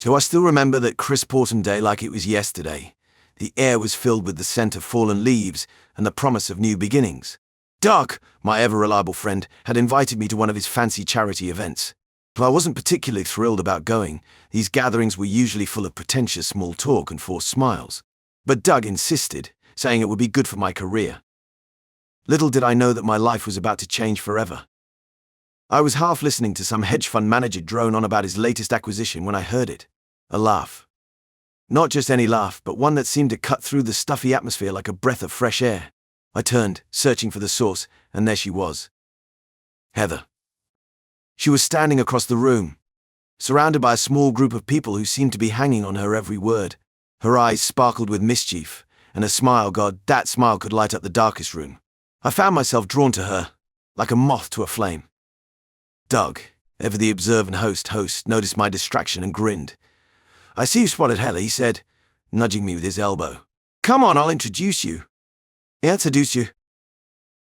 So I still remember that crisp autumn day like it was yesterday. The air was filled with the scent of fallen leaves and the promise of new beginnings. Doug, my ever-reliable friend, had invited me to one of his fancy charity events. Though I wasn't particularly thrilled about going, these gatherings were usually full of pretentious small talk and forced smiles. But Doug insisted, saying it would be good for my career. Little did I know that my life was about to change forever. I was half listening to some hedge fund manager drone on about his latest acquisition when I heard it. A laugh. Not just any laugh, but one that seemed to cut through the stuffy atmosphere like a breath of fresh air. I turned, searching for the source, and there she was. Heather. She was standing across the room, surrounded by a small group of people who seemed to be hanging on her every word. Her eyes sparkled with mischief, and her smile, God, that smile could light up the darkest room. I found myself drawn to her, like a moth to a flame. Doug, ever the observant host, noticed my distraction and grinned. "I see you spotted Heather," he said, nudging me with his elbow. "Come on, I'll introduce you." "Yeah, introduce you."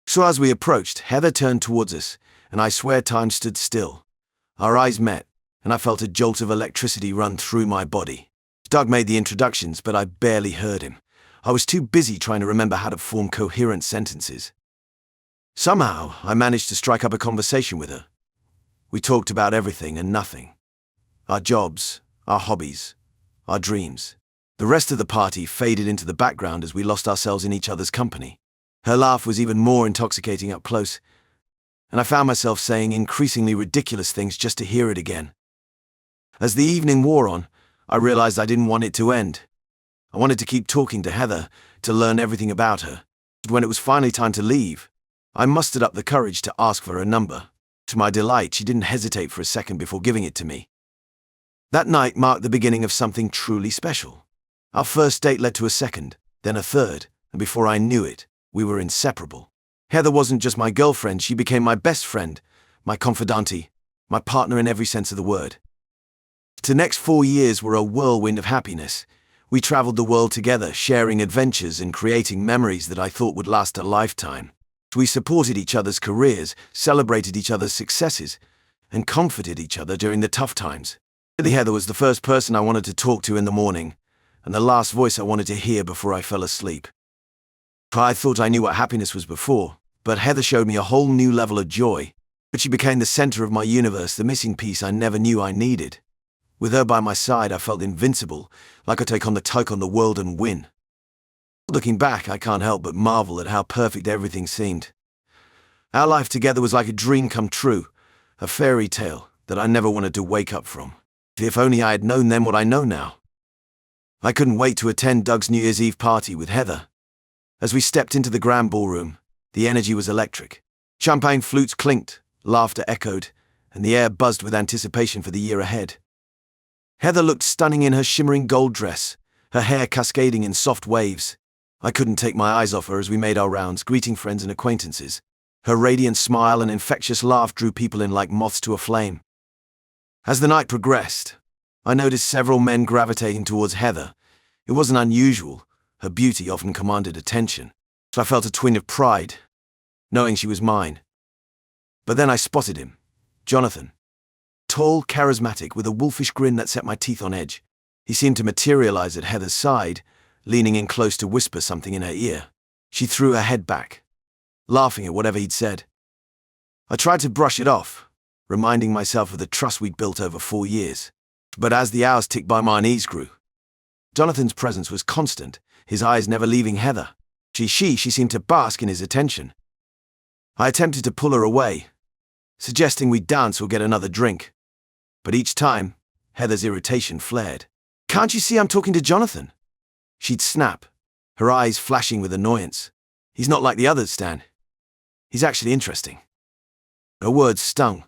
So as we approached, Heather turned towards us, and I swear time stood still. Our eyes met, and I felt a jolt of electricity run through my body. Doug made the introductions, but I barely heard him. I was too busy trying to remember how to form coherent sentences. Somehow, I managed to strike up a conversation with her. We talked about everything and nothing. Our jobs, our hobbies, our dreams. The rest of the party faded into the background as we lost ourselves in each other's company. Her laugh was even more intoxicating up close, and I found myself saying increasingly ridiculous things just to hear it again. As the evening wore on, I realized I didn't want it to end. I wanted to keep talking to Heather, to learn everything about her. But when it was finally time to leave, I mustered up the courage to ask for her number. To my delight, she didn't hesitate for a second before giving it to me. That night marked the beginning of something truly special. Our first date led to a second, then a third, and before I knew it, we were inseparable. Heather wasn't just my girlfriend, she became my best friend, my confidante, my partner in every sense of the word. The next 4 years were a whirlwind of happiness. We traveled the world together, sharing adventures and creating memories that I thought would last a lifetime. We supported each other's careers, celebrated each other's successes, and comforted each other during the tough times. Heather was the first person I wanted to talk to in the morning, and the last voice I wanted to hear before I fell asleep. I thought I knew what happiness was before, but Heather showed me a whole new level of joy. But she became the center of my universe, the missing piece I never knew I needed. With her by my side, I felt invincible, like I take on the world and win. Looking back, I can't help but marvel at how perfect everything seemed. Our life together was like a dream come true, a fairy tale that I never wanted to wake up from. If only I had known then what I know now. I couldn't wait to attend Doug's New Year's Eve party with Heather. As we stepped into the grand ballroom, the energy was electric. Champagne flutes clinked, laughter echoed, and the air buzzed with anticipation for the year ahead. Heather looked stunning in her shimmering gold dress, her hair cascading in soft waves. I couldn't take my eyes off her as we made our rounds, greeting friends and acquaintances. Her radiant smile and infectious laugh drew people in like moths to a flame. As the night progressed, I noticed several men gravitating towards Heather. It wasn't unusual. Her beauty often commanded attention, so I felt a twinge of pride, knowing she was mine. But then I spotted him, Jonathan. Tall, charismatic, with a wolfish grin that set my teeth on edge. He seemed to materialize at Heather's side, leaning in close to whisper something in her ear. She threw her head back, laughing at whatever he'd said. I tried to brush it off, reminding myself of the trust we'd built over 4 years. But as the hours ticked by, my unease grew. Jonathan's presence was constant, his eyes never leaving Heather. She seemed to bask in his attention. I attempted to pull her away, suggesting we dance or get another drink. But each time, Heather's irritation flared. "Can't you see I'm talking to Jonathan?" She'd snap, her eyes flashing with annoyance. "He's not like the others, Stan. He's actually interesting." Her words stung,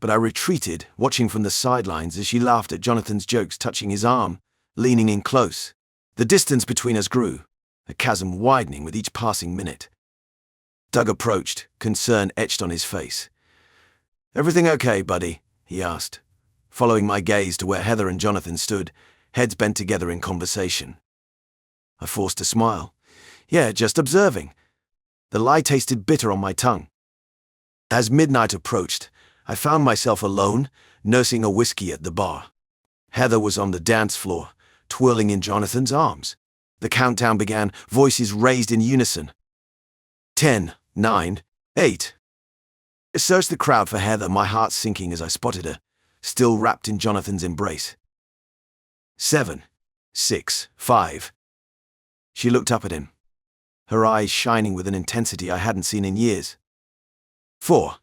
but I retreated, watching from the sidelines as she laughed at Jonathan's jokes, touching his arm, leaning in close. The distance between us grew, the chasm widening with each passing minute. Doug approached, concern etched on his face. "Everything okay, buddy?" he asked, following my gaze to where Heather and Jonathan stood, heads bent together in conversation. I forced a smile. "Yeah, just observing." The lie tasted bitter on my tongue. As midnight approached, I found myself alone, nursing a whiskey at the bar. Heather was on the dance floor, twirling in Jonathan's arms. The countdown began, voices raised in unison. 10, 9, 8. I searched the crowd for Heather, my heart sinking as I spotted her, still wrapped in Jonathan's embrace. 7, 6, 5. She looked up at him, her eyes shining with an intensity I hadn't seen in years. 4,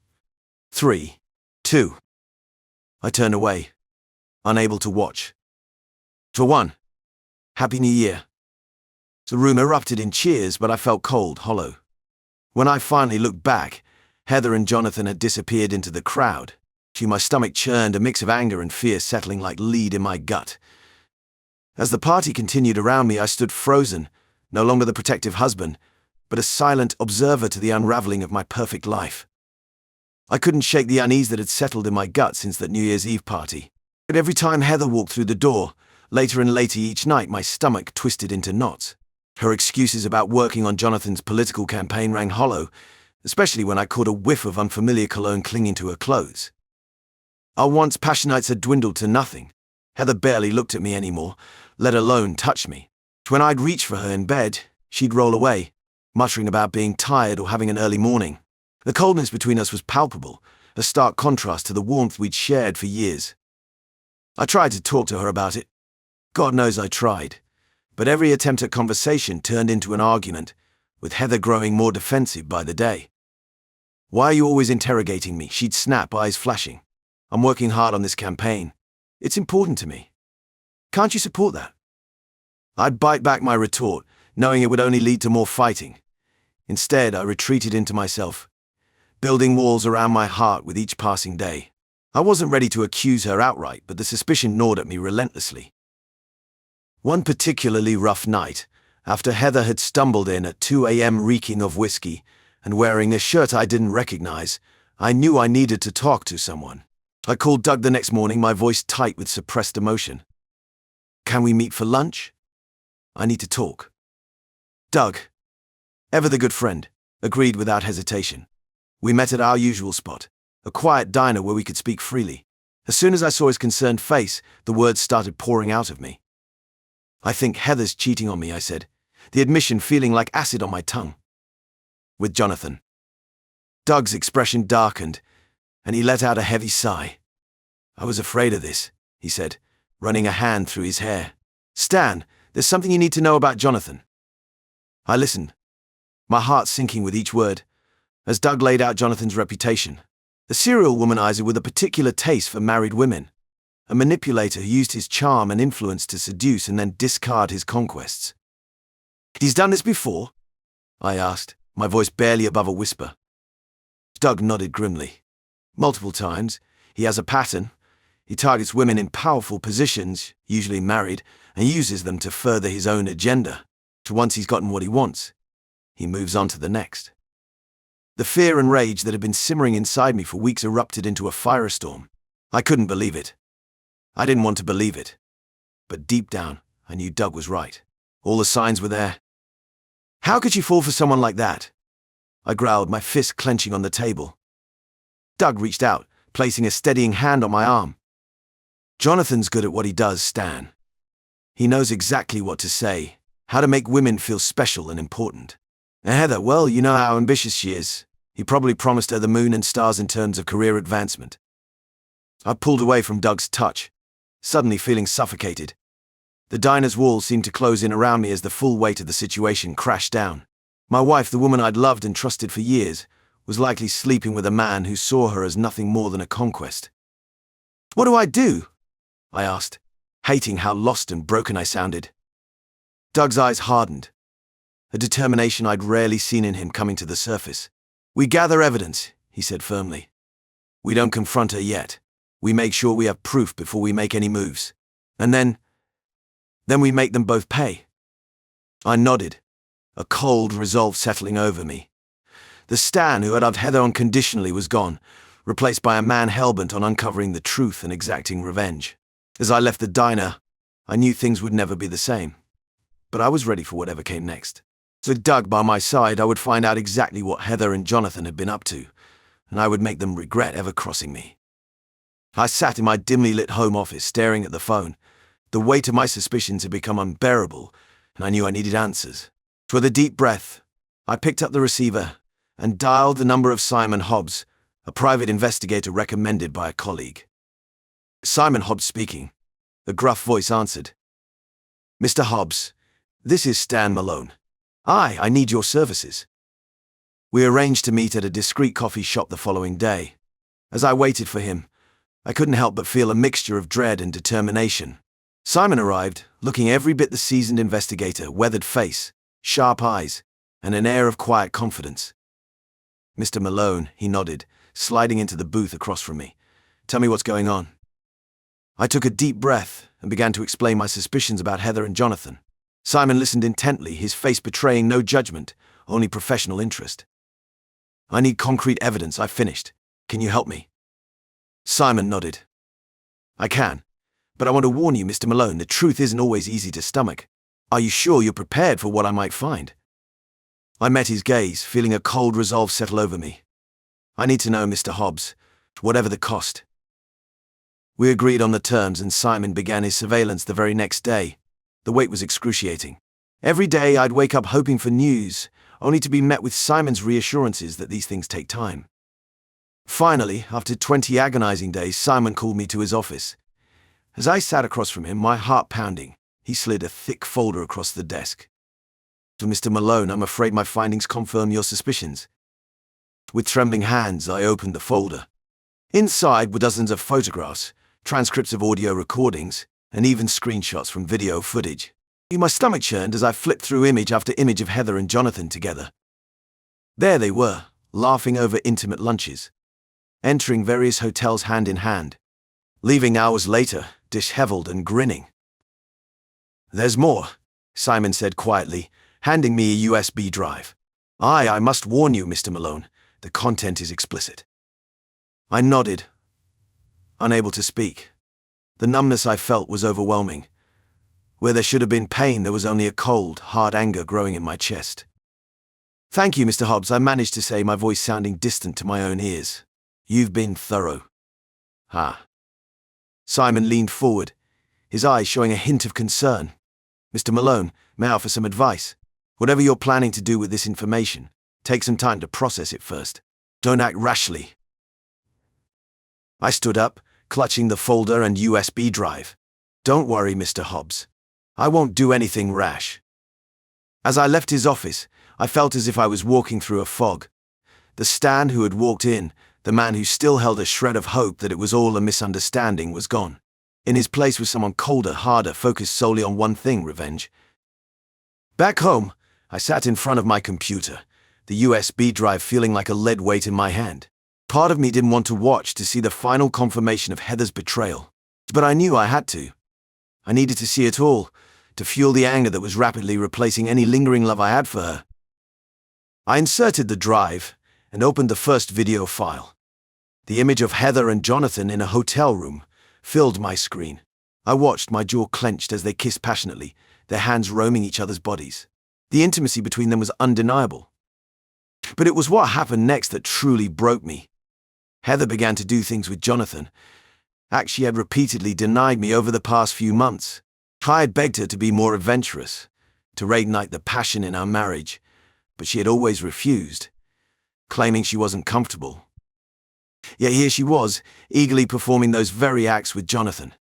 3, 2. I turned away, unable to watch. For 1, Happy New Year. The room erupted in cheers, but I felt cold, hollow. When I finally looked back, Heather and Jonathan had disappeared into the crowd. My stomach churned, a mix of anger and fear settling like lead in my gut. As the party continued around me, I stood frozen, no longer the protective husband, but a silent observer to the unraveling of my perfect life. I couldn't shake the unease that had settled in my gut since that New Year's Eve party. But every time Heather walked through the door, later and later each night, my stomach twisted into knots. Her excuses about working on Jonathan's political campaign rang hollow, especially when I caught a whiff of unfamiliar cologne clinging to her clothes. Our once passion nights had dwindled to nothing. Heather barely looked at me anymore, let alone touch me. When I'd reach for her in bed, she'd roll away, muttering about being tired or having an early morning. The coldness between us was palpable, a stark contrast to the warmth we'd shared for years. I tried to talk to her about it. God knows I tried. But every attempt at conversation turned into an argument, with Heather growing more defensive by the day. "Why are you always interrogating me?" she'd snap, eyes flashing. "I'm working hard on this campaign. It's important to me. Can't you support that?" I'd bite back my retort, knowing it would only lead to more fighting. Instead, I retreated into myself, building walls around my heart with each passing day. I wasn't ready to accuse her outright, but the suspicion gnawed at me relentlessly. One particularly rough night, after Heather had stumbled in at 2 a.m. reeking of whiskey and wearing a shirt I didn't recognize, I knew I needed to talk to someone. I called Doug the next morning, my voice tight with suppressed emotion. "Can we meet for lunch? I need to talk." Doug, ever the good friend, agreed without hesitation. We met at our usual spot, a quiet diner where we could speak freely. As soon as I saw his concerned face, the words started pouring out of me. "I think Heather's cheating on me," I said, the admission feeling like acid on my tongue. "With Jonathan." Doug's expression darkened, and he let out a heavy sigh. "I was afraid of this," he said, running a hand through his hair. "Stan, there's something you need to know about Jonathan." I listened, my heart sinking with each word, as Doug laid out Jonathan's reputation. A serial womanizer with a particular taste for married women. A manipulator who used his charm and influence to seduce and then discard his conquests. "He's done this before?" I asked, my voice barely above a whisper. Doug nodded grimly. "Multiple times. He has a pattern. He targets women in powerful positions, usually married, and uses them to further his own agenda. Once he's gotten what he wants, he moves on to the next." The fear and rage that had been simmering inside me for weeks erupted into a firestorm. I couldn't believe it. I didn't want to believe it. But deep down, I knew Doug was right. All the signs were there. "How could you fall for someone like that?" I growled, my fist clenching on the table. Doug reached out, placing a steadying hand on my arm. "Jonathan's good at what he does, Stan. He knows exactly what to say, how to make women feel special and important. And Heather, well, you know how ambitious she is. He probably promised her the moon and stars in terms of career advancement." I pulled away from Doug's touch, suddenly feeling suffocated. The diner's walls seemed to close in around me as the full weight of the situation crashed down. My wife, the woman I'd loved and trusted for years, was likely sleeping with a man who saw her as nothing more than a conquest. "What do I do?" I asked, hating how lost and broken I sounded. Doug's eyes hardened, a determination I'd rarely seen in him coming to the surface. "We gather evidence," he said firmly. "We don't confront her yet. We make sure we have proof before we make any moves. And then we make them both pay." I nodded, a cold resolve settling over me. The Stan who had loved Heather unconditionally was gone, replaced by a man hellbent on uncovering the truth and exacting revenge. As I left the diner, I knew things would never be the same. But I was ready for whatever came next. With Doug by my side, I would find out exactly what Heather and Jonathan had been up to, and I would make them regret ever crossing me. I sat in my dimly lit home office staring at the phone. The weight of my suspicions had become unbearable, and I knew I needed answers. With a deep breath, I picked up the receiver and dialed the number of Simon Hobbs, a private investigator recommended by a colleague. Simon Hobbs speaking. The gruff voice answered. Mr. Hobbs, this is Stan Malone. I need your services. We arranged to meet at a discreet coffee shop the following day. As I waited for him, I couldn't help but feel a mixture of dread and determination. Simon arrived, looking every bit the seasoned investigator, weathered face, sharp eyes, and an air of quiet confidence. Mr. Malone, he nodded, sliding into the booth across from me. Tell me what's going on. I took a deep breath and began to explain my suspicions about Heather and Jonathan. Simon listened intently, his face betraying no judgment, only professional interest. I need concrete evidence, I finished. Can you help me? Simon nodded. I can, but I want to warn you, Mr. Malone, the truth isn't always easy to stomach. Are you sure you're prepared for what I might find? I met his gaze, feeling a cold resolve settle over me. I need to know, Mr. Hobbs, whatever the cost. We agreed on the terms, and Simon began his surveillance the very next day. The wait was excruciating. Every day I'd wake up hoping for news, only to be met with Simon's reassurances that these things take time. Finally, after 20 agonizing days, Simon called me to his office. As I sat across from him, my heart pounding, he slid a thick folder across the desk. To Mr. Malone, I'm afraid my findings confirm your suspicions. With trembling hands, I opened the folder. Inside were dozens of photographs, transcripts of audio recordings, and even screenshots from video footage. My stomach churned as I flipped through image after image of Heather and Jonathan together. There they were, laughing over intimate lunches, entering various hotels hand in hand, leaving hours later, disheveled and grinning. There's more, Simon said quietly, handing me a USB drive. I must warn you, Mr. Malone, the content is explicit. I nodded, unable to speak. The numbness I felt was overwhelming. Where there should have been pain, there was only a cold, hard anger growing in my chest. Thank you, Mr. Hobbs, I managed to say, my voice sounding distant to my own ears. You've been thorough. Simon leaned forward, his eyes showing a hint of concern. Mr. Malone, may I offer some advice? Whatever you're planning to do with this information, take some time to process it first. Don't act rashly. I stood up, clutching the folder and USB drive. Don't worry, Mr. Hobbs. I won't do anything rash. As I left his office, I felt as if I was walking through a fog. The Stan who had walked in, the man who still held a shred of hope that it was all a misunderstanding, was gone. In his place was someone colder, harder, focused solely on one thing: revenge. Back home, I sat in front of my computer, the USB drive feeling like a lead weight in my hand. Part of me didn't want to watch to see the final confirmation of Heather's betrayal, but I knew I had to. I needed to see it all, to fuel the anger that was rapidly replacing any lingering love I had for her. I inserted the drive and opened the first video file. The image of Heather and Jonathan in a hotel room filled my screen. I watched, my jaw clenched as they kissed passionately, their hands roaming each other's bodies. The intimacy between them was undeniable. But it was what happened next that truly broke me. Heather began to do things with Jonathan, acts she had repeatedly denied me over the past few months. I had begged her to be more adventurous, to reignite the passion in our marriage, but she had always refused, claiming she wasn't comfortable. Yet here she was, eagerly performing those very acts with Jonathan.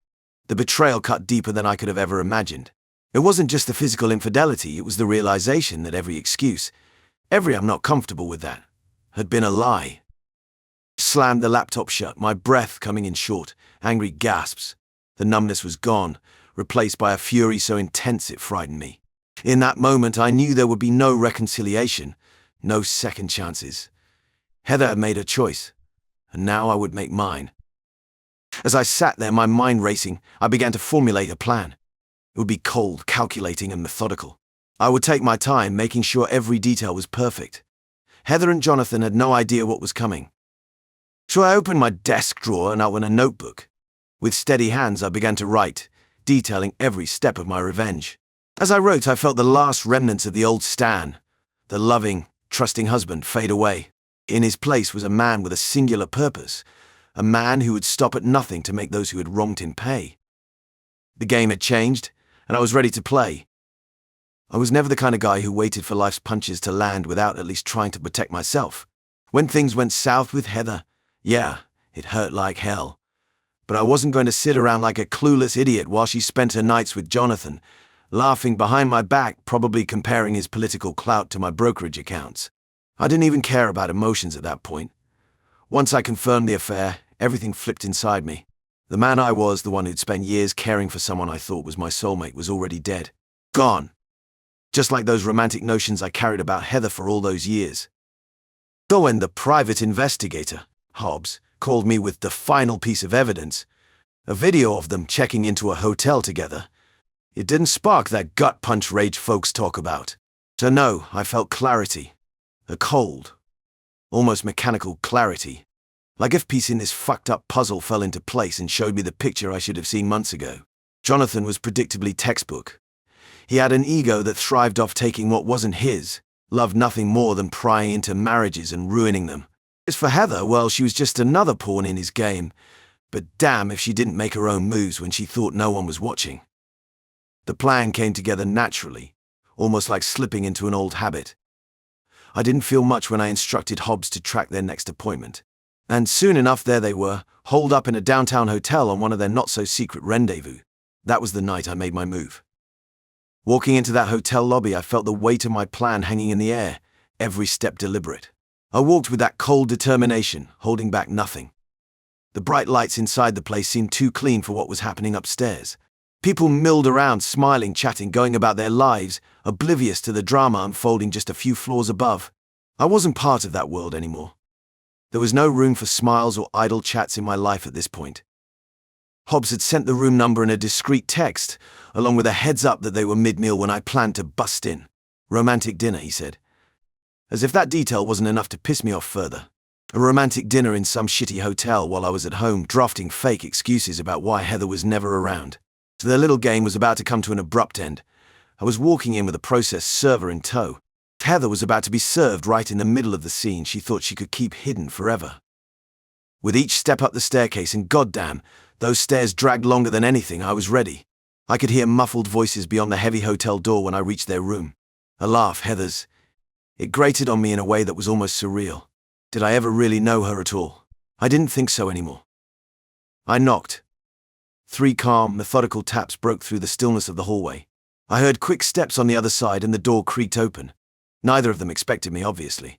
The betrayal cut deeper than I could have ever imagined. It wasn't just the physical infidelity, it was the realization that every excuse, every "I'm not comfortable with that," had been a lie. Slammed the laptop shut, my breath coming in short, angry gasps. The numbness was gone, replaced by a fury so intense it frightened me. In that moment, I knew there would be no reconciliation, no second chances. Heather had made her choice, and now I would make mine. As I sat there, my mind racing, I began to formulate a plan. It would be cold, calculating, and methodical. I would take my time, making sure every detail was perfect. Heather and Jonathan had no idea what was coming. So I opened my desk drawer and out went a notebook. With steady hands, I began to write, detailing every step of my revenge. As I wrote, I felt the last remnants of the old Stan, the loving, trusting husband, fade away. In his place was a man with a singular purpose, a man who would stop at nothing to make those who had wronged him pay. The game had changed, and I was ready to play. I was never the kind of guy who waited for life's punches to land without at least trying to protect myself. When things went south with Heather, yeah, it hurt like hell. But I wasn't going to sit around like a clueless idiot while she spent her nights with Jonathan, laughing behind my back, probably comparing his political clout to my brokerage accounts. I didn't even care about emotions at that point. Once I confirmed the affair, everything flipped inside me. The man I was, the one who'd spent years caring for someone I thought was my soulmate, was already dead. Gone. Just like those romantic notions I carried about Heather for all those years. So when the private investigator, Hobbs, called me with the final piece of evidence, a video of them checking into a hotel together, it didn't spark that gut punch rage folks talk about. So no, I felt clarity. A cold, almost mechanical clarity. Like if piecing this fucked up puzzle fell into place and showed me the picture I should have seen months ago. Jonathan was predictably textbook. He had an ego that thrived off taking what wasn't his, loved nothing more than prying into marriages and ruining them. As for Heather, well, she was just another pawn in his game, but damn if she didn't make her own moves when she thought no one was watching. The plan came together naturally, almost like slipping into an old habit. I didn't feel much when I instructed Hobbs to track their next appointment. And soon enough there they were, holed up in a downtown hotel on one of their not-so-secret rendezvous. That was the night I made my move. Walking into that hotel lobby, I felt the weight of my plan hanging in the air, every step deliberate. I walked with that cold determination, holding back nothing. The bright lights inside the place seemed too clean for what was happening upstairs. People milled around, smiling, chatting, going about their lives, oblivious to the drama unfolding just a few floors above. I wasn't part of that world anymore. There was no room for smiles or idle chats in my life at this point. Hobbs had sent the room number in a discreet text, along with a heads up that they were mid-meal when I planned to bust in. Romantic dinner, he said. As if that detail wasn't enough to piss me off further. A romantic dinner in some shitty hotel while I was at home drafting fake excuses about why Heather was never around. So their little game was about to come to an abrupt end. I was walking in with a process server in tow. Heather was about to be served right in the middle of the scene she thought she could keep hidden forever. With each step up the staircase, and goddamn, those stairs dragged longer than anything, I was ready. I could hear muffled voices beyond the heavy hotel door when I reached their room. A laugh, Heather's. It grated on me in a way that was almost surreal. Did I ever really know her at all? I didn't think so anymore. I knocked. 3 calm, methodical taps broke through the stillness of the hallway. I heard quick steps on the other side and the door creaked open. Neither of them expected me, obviously.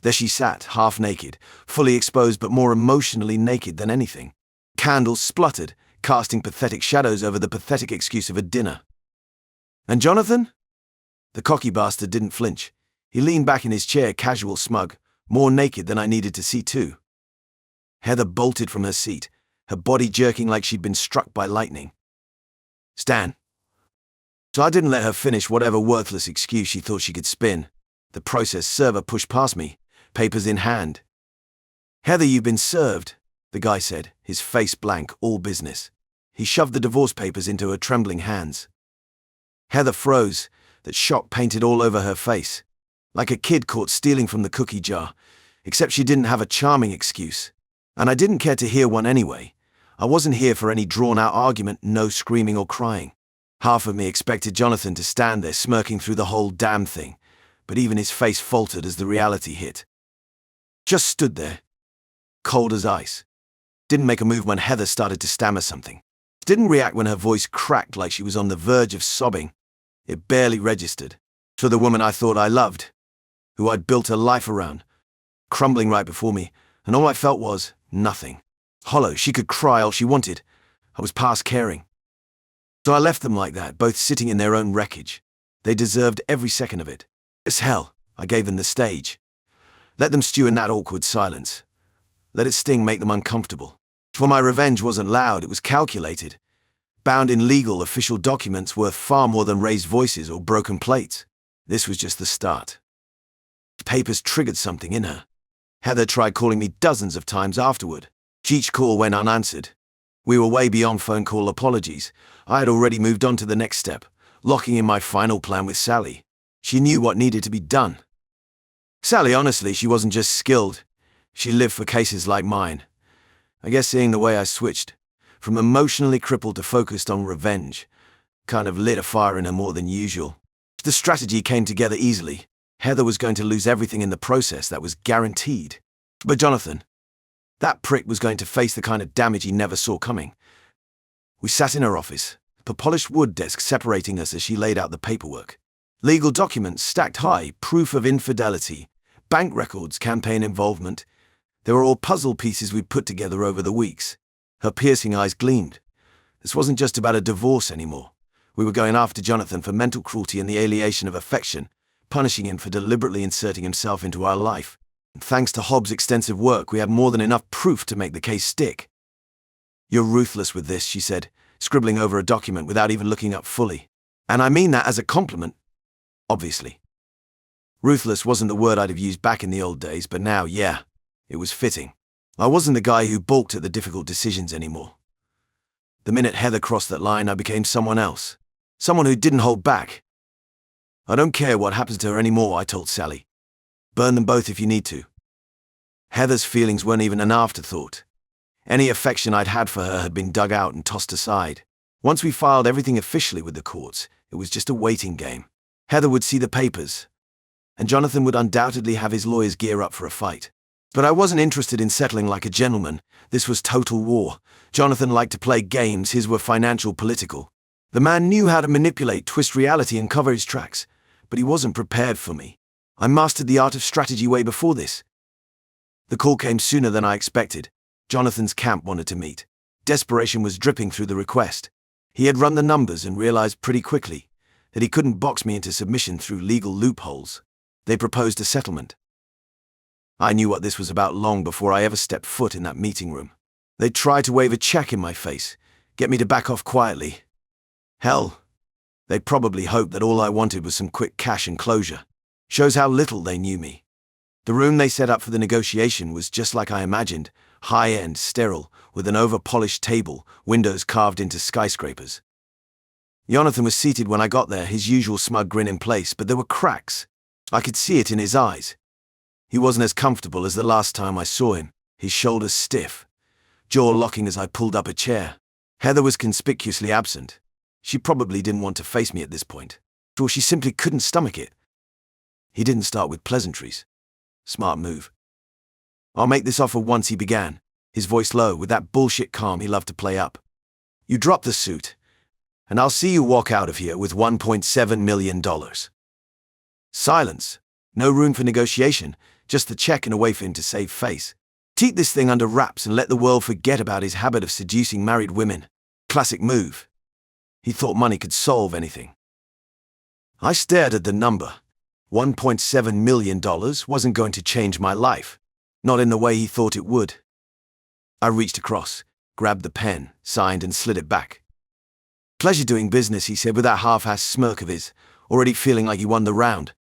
There she sat, half naked, fully exposed but more emotionally naked than anything. Candles spluttered, casting pathetic shadows over the pathetic excuse of a dinner. And Jonathan? The cocky bastard didn't flinch. He leaned back in his chair, casual, smug, more naked than I needed to see too. Heather bolted from her seat, her body jerking like she'd been struck by lightning. Stan. So I didn't let her finish whatever worthless excuse she thought she could spin. The process server pushed past me, papers in hand. Heather, you've been served, the guy said, his face blank, all business. He shoved the divorce papers into her trembling hands. Heather froze, that shock painted all over her face. Like a kid caught stealing from the cookie jar, except she didn't have a charming excuse. And I didn't care to hear one anyway. I wasn't here for any drawn-out argument, no screaming or crying. Half of me expected Jonathan to stand there smirking through the whole damn thing, but even his face faltered as the reality hit. Just stood there, cold as ice. Didn't make a move when Heather started to stammer something. Didn't react when her voice cracked like she was on the verge of sobbing. It barely registered. To the woman I thought I loved, who I'd built a life around, crumbling right before me, and all I felt was nothing. Hollow, she could cry all she wanted. I was past caring. So I left them like that, both sitting in their own wreckage. They deserved every second of it. As hell, I gave them the stage. Let them stew in that awkward silence. Let its sting make them uncomfortable. For my revenge wasn't loud, it was calculated. Bound in legal, official documents worth far more than raised voices or broken plates. This was just the start. The papers triggered something in her. Heather tried calling me dozens of times afterward. Each call went unanswered. We were way beyond phone call apologies. I had already moved on to the next step, locking in my final plan with Sally. She knew what needed to be done. Sally, honestly, she wasn't just skilled. She lived for cases like mine. I guess seeing the way I switched, from emotionally crippled to focused on revenge, kind of lit a fire in her more than usual. The strategy came together easily. Heather was going to lose everything in the process, that was guaranteed. But Jonathan, that prick was going to face the kind of damage he never saw coming. We sat in her office, a polished wood desk separating us as she laid out the paperwork. Legal documents stacked high, proof of infidelity, bank records, campaign involvement. They were all puzzle pieces we'd put together over the weeks. Her piercing eyes gleamed. This wasn't just about a divorce anymore. We were going after Jonathan for mental cruelty and the alienation of affection, punishing him for deliberately inserting himself into our life. And thanks to Hobbs' extensive work, we had more than enough proof to make the case stick. "You're ruthless with this," she said, scribbling over a document without even looking up fully. "And I mean that as a compliment, obviously." Ruthless wasn't the word I'd have used back in the old days, but now, yeah, it was fitting. I wasn't the guy who balked at the difficult decisions anymore. The minute Heather crossed that line, I became someone else. Someone who didn't hold back. "I don't care what happens to her anymore," I told Sally. "Burn them both if you need to." Heather's feelings weren't even an afterthought. Any affection I'd had for her had been dug out and tossed aside. Once we filed everything officially with the courts, it was just a waiting game. Heather would see the papers, and Jonathan would undoubtedly have his lawyers gear up for a fight. But I wasn't interested in settling like a gentleman. This was total war. Jonathan liked to play games, his were financial, political. The man knew how to manipulate, twist reality, and cover his tracks, but he wasn't prepared for me. I mastered the art of strategy way before this. The call came sooner than I expected. Jonathan's camp wanted to meet. Desperation was dripping through the request. He had run the numbers and realized pretty quickly that he couldn't box me into submission through legal loopholes. They proposed a settlement. I knew what this was about long before I ever stepped foot in that meeting room. They tried to wave a check in my face, get me to back off quietly. Hell, they probably hoped that all I wanted was some quick cash and closure. Shows how little they knew me. The room they set up for the negotiation was just like I imagined, high-end, sterile, with an over-polished table, windows carved into skyscrapers. Jonathan was seated when I got there, his usual smug grin in place, but there were cracks. I could see it in his eyes. He wasn't as comfortable as the last time I saw him, his shoulders stiff, jaw locking as I pulled up a chair. Heather was conspicuously absent. She probably didn't want to face me at this point, or she simply couldn't stomach it. He didn't start with pleasantries. Smart move. "I'll make this offer once," he began, his voice low with that bullshit calm he loved to play up. "You drop the suit, and I'll see you walk out of here with $1.7 million. Silence. No room for negotiation, just the check and a way for him to save face. Keep this thing under wraps and let the world forget about his habit of seducing married women. Classic move. He thought money could solve anything. I stared at the number. $1.7 million wasn't going to change my life. Not in the way he thought it would. I reached across, grabbed the pen, signed and slid it back. "Pleasure doing business," he said with that half-assed smirk of his, already feeling like he won the round.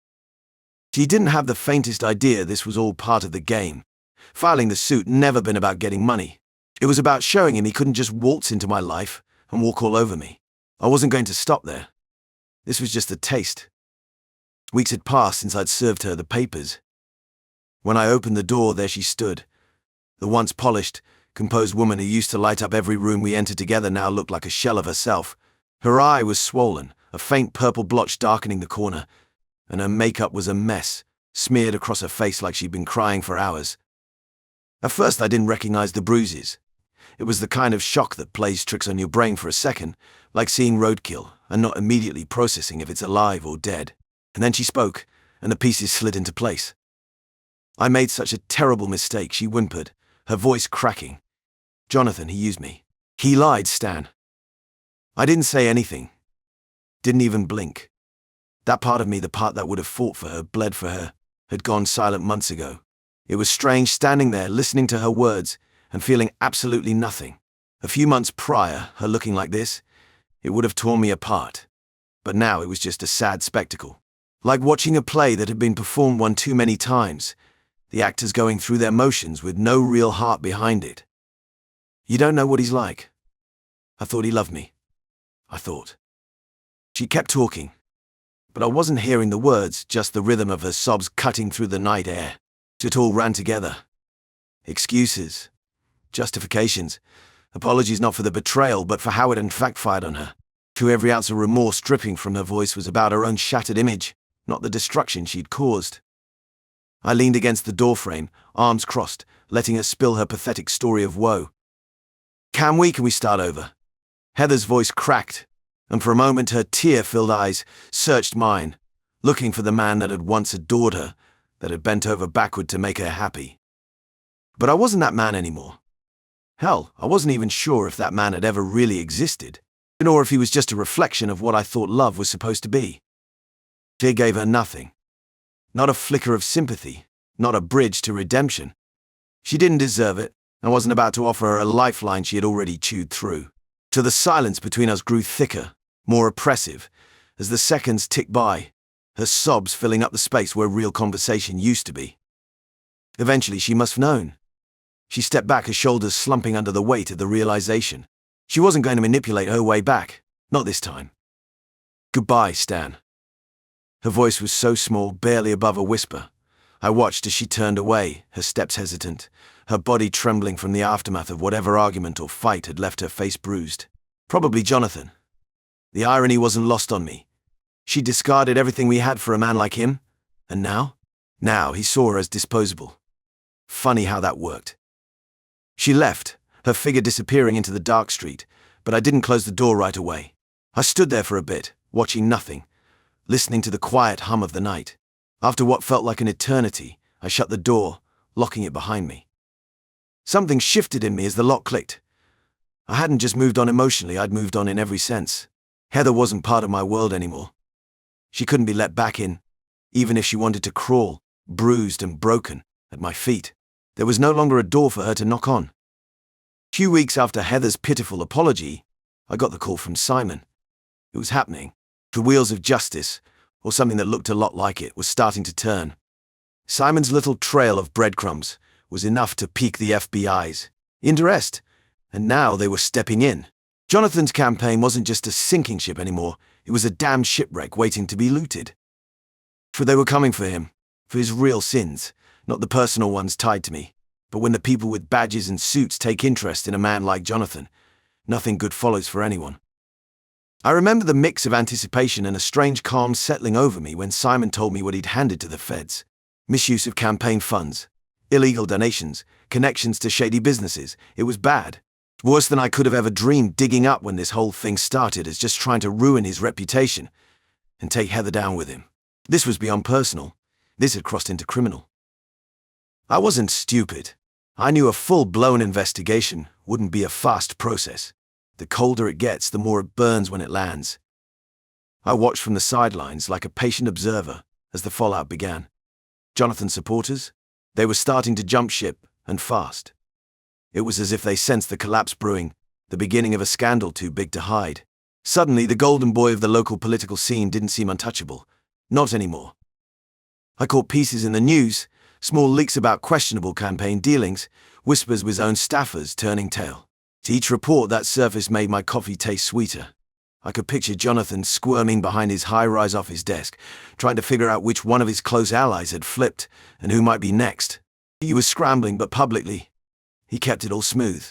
He didn't have the faintest idea this was all part of the game. Filing the suit never been about getting money. It was about showing him he couldn't just waltz into my life and walk all over me. I wasn't going to stop there. This was just a taste. Weeks had passed since I'd served her the papers. When I opened the door, there she stood. The once polished, composed woman who used to light up every room we entered together now looked like a shell of herself. Her eye was swollen, a faint purple blotch darkening the corner, and her makeup was a mess, smeared across her face like she'd been crying for hours. At first I didn't recognize the bruises. It was the kind of shock that plays tricks on your brain for a second, like seeing roadkill and not immediately processing if it's alive or dead. And then she spoke, and the pieces slid into place. "I made such a terrible mistake," she whimpered, her voice cracking. "Jonathan, he used me. He lied, Stan." I didn't say anything. Didn't even blink. That part of me, the part that would have fought for her, bled for her, had gone silent months ago. It was strange standing there, listening to her words, and feeling absolutely nothing. A few months prior, her looking like this, it would have torn me apart. But now it was just a sad spectacle. Like watching a play that had been performed one too many times, the actors going through their motions with no real heart behind it. "You don't know what he's like. I thought he loved me. I thought." She kept talking, but I wasn't hearing the words, just the rhythm of her sobs cutting through the night air. It all ran together. Excuses. justifications. Apologies not for the betrayal, but for how it in fact fired on her. To every ounce of remorse dripping from her voice was about her own shattered image, not the destruction she'd caused. I leaned against the doorframe, arms crossed, letting her spill her pathetic story of woe. Can we start over? Heather's voice cracked, and for a moment her tear-filled eyes searched mine, looking for the man that had once adored her, that had bent over backward to make her happy. But I wasn't that man anymore. Hell, I wasn't even sure if that man had ever really existed, nor if he was just a reflection of what I thought love was supposed to be. Fear gave her nothing. Not a flicker of sympathy, not a bridge to redemption. She didn't deserve it. I wasn't about to offer her a lifeline she had already chewed through. So the silence between us grew thicker, more oppressive, as the seconds ticked by, her sobs filling up the space where real conversation used to be. Eventually she must have known. She stepped back, her shoulders slumping under the weight of the realization. She wasn't going to manipulate her way back, not this time. Goodbye, Stan. Her voice was so small, barely above a whisper. I watched as she turned away, her steps hesitant, her body trembling from the aftermath of whatever argument or fight had left her face bruised. Probably Jonathan. The irony wasn't lost on me. She discarded everything we had for a man like him, and now? Now he saw her as disposable. Funny how that worked. She left, her figure disappearing into the dark street, but I didn't close the door right away. I stood there for a bit, watching nothing, listening to the quiet hum of the night. After what felt like an eternity, I shut the door, locking it behind me. Something shifted in me as the lock clicked. I hadn't just moved on emotionally, I'd moved on in every sense. Heather wasn't part of my world anymore. She couldn't be let back in, even if she wanted to crawl, bruised and broken, at my feet. There was no longer a door for her to knock on. A few weeks after Heather's pitiful apology, I got the call from Simon. It was happening. The wheels of justice, or something that looked a lot like it, was starting to turn. Simon's little trail of breadcrumbs was enough to pique the FBI's interest, and now they were stepping in. Jonathan's campaign wasn't just a sinking ship anymore, it was a damned shipwreck waiting to be looted. For they were coming for him, for his real sins, not the personal ones tied to me. But when the people with badges and suits take interest in a man like Jonathan, nothing good follows for anyone. I remember the mix of anticipation and a strange calm settling over me when Simon told me what he'd handed to the feds. Misuse of campaign funds, illegal donations, connections to shady businesses. It was bad. Worse than I could have ever dreamed digging up when this whole thing started, as just trying to ruin his reputation and take Heather down with him. This was beyond personal. This had crossed into criminal. I wasn't stupid. I knew a full-blown investigation wouldn't be a fast process. The colder it gets, the more it burns when it lands. I watched from the sidelines like a patient observer as the fallout began. Jonathan's supporters? They were starting to jump ship, and fast. It was as if they sensed the collapse brewing, the beginning of a scandal too big to hide. Suddenly, the golden boy of the local political scene didn't seem untouchable. Not anymore. I caught pieces in the news, small leaks about questionable campaign dealings, whispers with his own staffers turning tail. To each report that surfaced made my coffee taste sweeter. I could picture Jonathan squirming behind his high-rise office desk, trying to figure out which one of his close allies had flipped and who might be next. He was scrambling, but publicly. He kept it all smooth.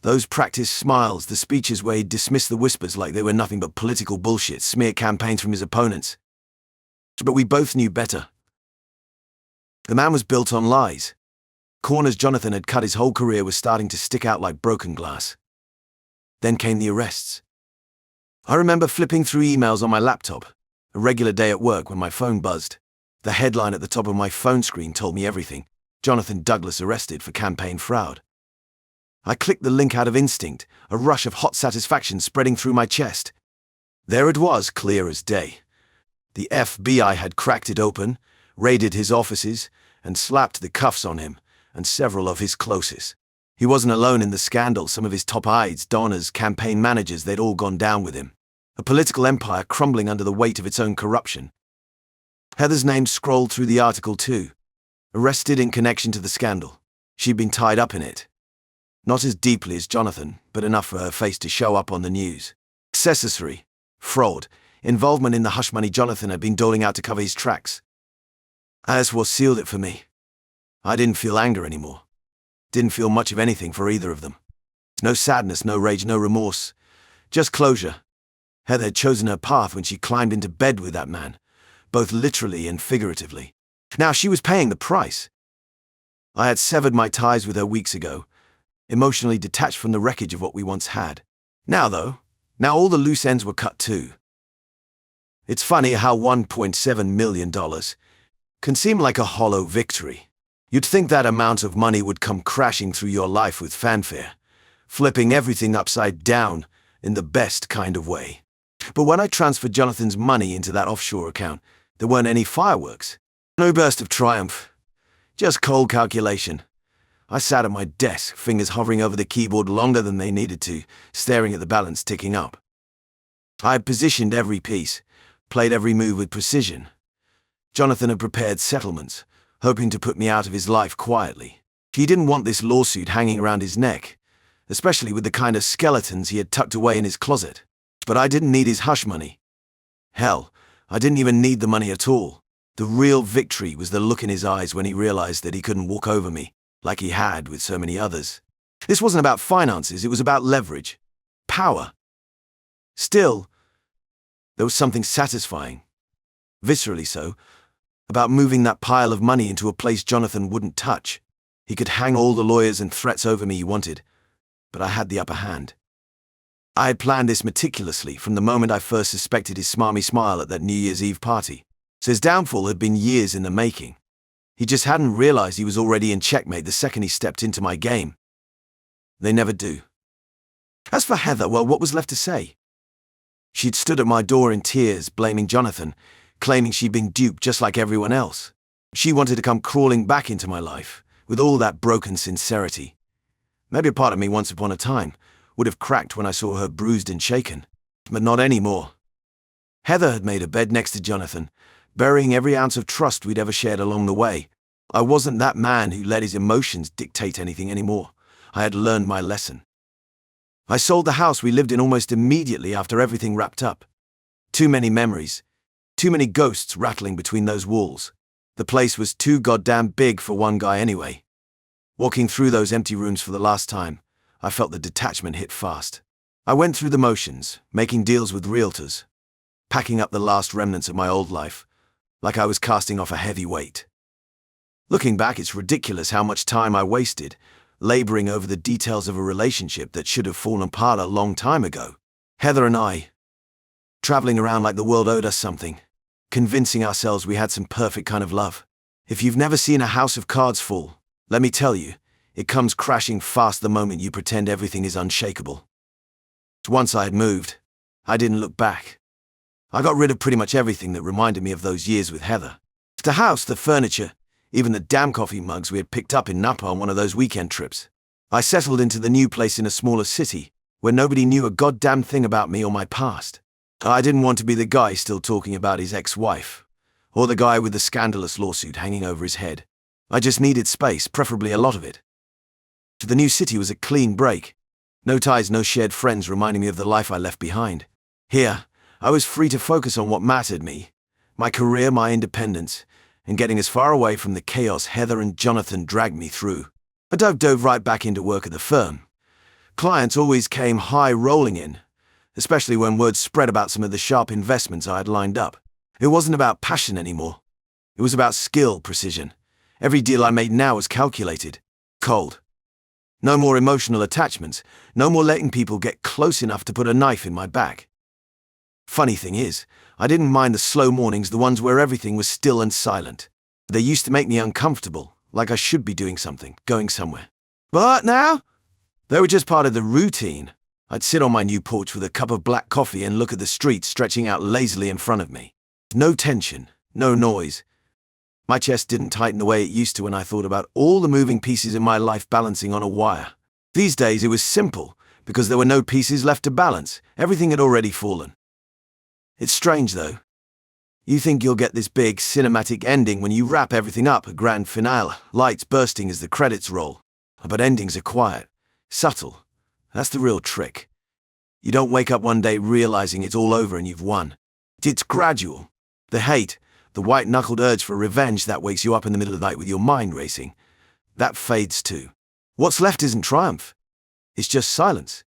Those practiced smiles, the speeches where he'd dismiss the whispers like they were nothing but political bullshit, smear campaigns from his opponents. But we both knew better. The man was built on lies. Corners Jonathan had cut his whole career were starting to stick out like broken glass. Then came the arrests. I remember flipping through emails on my laptop, a regular day at work, when my phone buzzed. The headline at the top of my phone screen told me everything. Jonathan Douglas arrested for campaign fraud. I clicked the link out of instinct, a rush of hot satisfaction spreading through my chest. There it was, clear as day. The FBI had cracked it open, raided his offices, and slapped the cuffs on him and several of his closest. He wasn't alone in the scandal. Some of his top aides, donors, campaign managers, they'd all gone down with him. A political empire crumbling under the weight of its own corruption. Heather's name scrolled through the article too. Arrested in connection to the scandal. She'd been tied up in it. Not as deeply as Jonathan, but enough for her face to show up on the news. Accessory, fraud, involvement in the hush money Jonathan had been doling out to cover his tracks. As what sealed it for me. I didn't feel anger anymore. Didn't feel much of anything for either of them. No sadness, no rage, no remorse. Just closure. Heather had chosen her path when she climbed into bed with that man, both literally and figuratively. Now she was paying the price. I had severed my ties with her weeks ago, emotionally detached from the wreckage of what we once had. Now all the loose ends were cut too. It's funny how $1.7 million can seem like a hollow victory. You'd think that amount of money would come crashing through your life with fanfare, flipping everything upside down in the best kind of way. But when I transferred Jonathan's money into that offshore account, there weren't any fireworks. No burst of triumph. Just cold calculation. I sat at my desk, fingers hovering over the keyboard longer than they needed to, staring at the balance ticking up. I had positioned every piece, played every move with precision. Jonathan had prepared settlements, hoping to put me out of his life quietly. He didn't want this lawsuit hanging around his neck, especially with the kind of skeletons he had tucked away in his closet. But I didn't need his hush money. Hell, I didn't even need the money at all. The real victory was the look in his eyes when he realized that he couldn't walk over me, like he had with so many others. This wasn't about finances, it was about leverage. Power. Still, there was something satisfying, viscerally so, about moving that pile of money into a place Jonathan wouldn't touch. He could hang all the lawyers and threats over me he wanted, but I had the upper hand. I had planned this meticulously from the moment I first suspected his smarmy smile at that New Year's Eve party. So his downfall had been years in the making. He just hadn't realized he was already in checkmate the second he stepped into my game. They never do. As for Heather, well, what was left to say? She'd stood at my door in tears, blaming Jonathan, claiming she'd been duped just like everyone else. She wanted to come crawling back into my life, with all that broken sincerity. Maybe a part of me once upon a time would have cracked when I saw her bruised and shaken, but not anymore. Heather had made a bed next to Jonathan, burying every ounce of trust we'd ever shared along the way. I wasn't that man who let his emotions dictate anything anymore. I had learned my lesson. I sold the house we lived in almost immediately after everything wrapped up. Too many memories, too many ghosts rattling between those walls. The place was too goddamn big for one guy anyway. Walking through those empty rooms for the last time, I felt the detachment hit fast. I went through the motions, making deals with realtors, packing up the last remnants of my old life, like I was casting off a heavy weight. Looking back, it's ridiculous how much time I wasted, laboring over the details of a relationship that should have fallen apart a long time ago. Heather and I, traveling around like the world owed us something, convincing ourselves we had some perfect kind of love. If you've never seen a house of cards fall, let me tell you, it comes crashing fast the moment you pretend everything is unshakable. Once I had moved, I didn't look back. I got rid of pretty much everything that reminded me of those years with Heather. The house, the furniture, even the damn coffee mugs we had picked up in Napa on one of those weekend trips. I settled into the new place in a smaller city, where nobody knew a goddamn thing about me or my past. I didn't want to be the guy still talking about his ex-wife, or the guy with the scandalous lawsuit hanging over his head. I just needed space, preferably a lot of it. The new city was a clean break. No ties, no shared friends reminding me of the life I left behind. Here, I was free to focus on what mattered me, my career, my independence, and getting as far away from the chaos Heather and Jonathan dragged me through. I dove right back into work at the firm. Clients always came high rolling in, especially when word spread about some of the sharp investments I had lined up. It wasn't about passion anymore. It was about skill, precision. Every deal I made now was calculated, cold. No more emotional attachments, no more letting people get close enough to put a knife in my back. Funny thing is, I didn't mind the slow mornings, the ones where everything was still and silent. They used to make me uncomfortable, like I should be doing something, going somewhere. But now, they were just part of the routine. I'd sit on my new porch with a cup of black coffee and look at the street stretching out lazily in front of me. No tension, no noise. My chest didn't tighten the way it used to when I thought about all the moving pieces in my life balancing on a wire. These days it was simple, because there were no pieces left to balance. Everything had already fallen. It's strange, though. You think you'll get this big, cinematic ending when you wrap everything up, a grand finale, lights bursting as the credits roll. But endings are quiet, subtle. That's the real trick. You don't wake up one day realizing it's all over and you've won. It's gradual. The hate, the white-knuckled urge for revenge that wakes you up in the middle of the night with your mind racing, that fades too. What's left isn't triumph. It's just silence.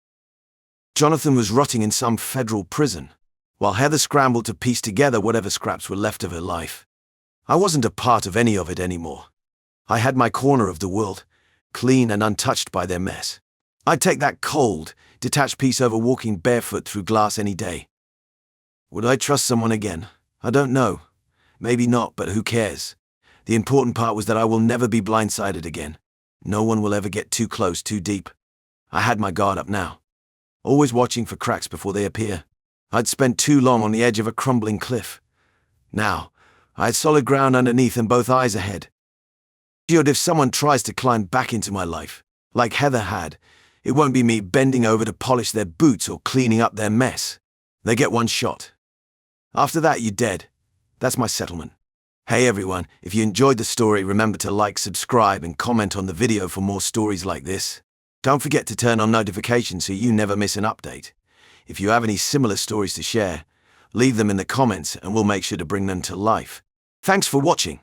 Jonathan was rotting in some federal prison, while Heather scrambled to piece together whatever scraps were left of her life. I wasn't a part of any of it anymore. I had my corner of the world, clean and untouched by their mess. I'd take that cold, detached piece over walking barefoot through glass any day. Would I trust someone again? I don't know. Maybe not, but who cares? The important part was that I will never be blindsided again. No one will ever get too close, too deep. I had my guard up now, always watching for cracks before they appear. I'd spent too long on the edge of a crumbling cliff. Now, I had solid ground underneath and both eyes ahead. If someone tries to climb back into my life, like Heather had, it won't be me bending over to polish their boots or cleaning up their mess. They get one shot. After that, you're dead. That's my settlement. Hey everyone, if you enjoyed the story, remember to like, subscribe, and comment on the video for more stories like this. Don't forget to turn on notifications so you never miss an update. If you have any similar stories to share, leave them in the comments and we'll make sure to bring them to life. Thanks for watching.